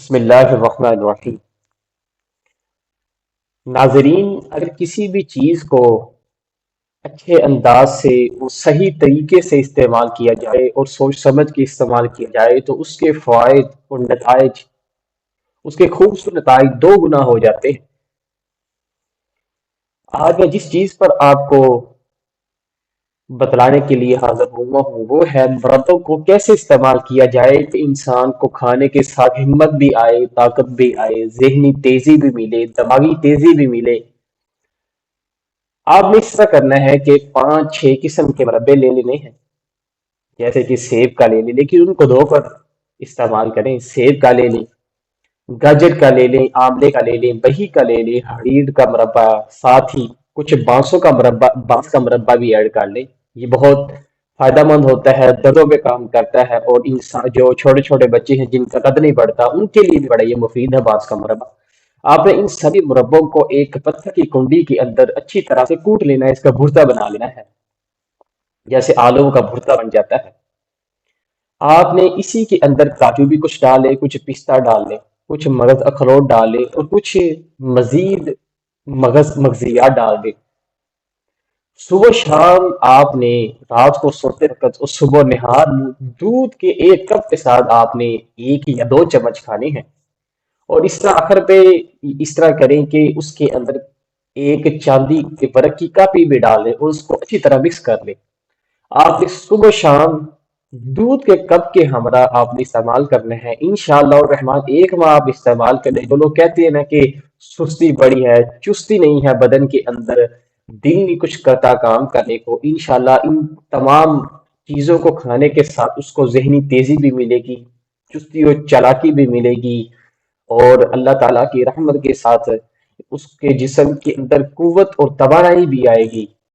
بسم اللہ الرحمن الرحیم۔ ناظرین، اگر کسی بھی چیز کو اچھے انداز سے اور صحیح طریقے سے استعمال کیا جائے اور سوچ سمجھ کے استعمال کیا جائے تو اس کے فوائد اور نتائج، اس کے خوبصورت نتائج دو گنا ہو جاتے ہیں۔ آج میں جس چیز پر آپ کو بتلانے کے لیے حاضر ہوا ہوں وہ ہے مربوں کو کیسے استعمال کیا جائے کہ انسان کو کھانے کے ساتھ ہمت بھی آئے، طاقت بھی آئے، ذہنی تیزی بھی ملے، دماغی تیزی بھی ملے۔ آپ نے اس طرح کرنا ہے کہ 5 6 قسم کے مربے لے لینے ہیں، جیسے کہ سیب کا لے لیں، لیکن ان کو دھو کر استعمال کریں۔ سیب کا لے لیں، گاجر کا لے لیں، آملے کا لے لیں، بہی کا لے لیں، ہریر کا مربع، ساتھ ہی کچھ بانسوں کا مربع، بانس کا مربع بھی ایڈ کر لیں۔ یہ بہت فائدہ مند ہوتا ہے، دردوں پہ کام کرتا ہے، اور انسان جو چھوٹے چھوٹے بچے ہیں جن کا قد نہیں بڑھتا ان کے لیے بھی بڑا یہ مفید ہے بانس کا مربع۔ آپ نے ان سبھی مربوں کو ایک پتھر کی کنڈی کے اندر اچھی طرح سے کوٹ لینا ہے، اس کا بھرتا بنا لینا ہے، جیسے آلو کا بھرتا بن جاتا ہے۔ آپ نے اسی کے اندر کاجو بھی کچھ ڈالے، کچھ پستہ ڈال لیں، کچھ مغز اخروٹ ڈال لیں، اور کچھ مزید مغزیات ڈال دیں۔ صبح شام آپ نے رات کو سوتے وقت اور صبح نہار دودھ کے 1 کپ کے ساتھ آپ نے 1 یا 2 چمچ کھانے ہیں۔ اور اس طرح آخر پہ اس طرح کریں کہ اس کے اندر ایک چاندی کے برک کی کاپی بھی ڈال دیں اور اس کو اچھی طرح مکس کر لیں۔ آپ نے صبح شام دودھ کے کپ کے ہمراہ آپ نے استعمال کرنا ہے، انشاءاللہ الرحمن 1 ماہ آپ استعمال کریں۔ جو لوگ کہتے ہیں نا کہ سستی بڑی ہے، چستی نہیں ہے بدن کے اندر، دل نہیں کچھ کرتا کام کرنے کو، انشاءاللہ ان تمام چیزوں کو کھانے کے ساتھ اس کو ذہنی تیزی بھی ملے گی، چستی اور چالاکی بھی ملے گی، اور اللہ تعالیٰ کی رحمت کے ساتھ اس کے جسم کے اندر قوت اور توانائی بھی آئے گی۔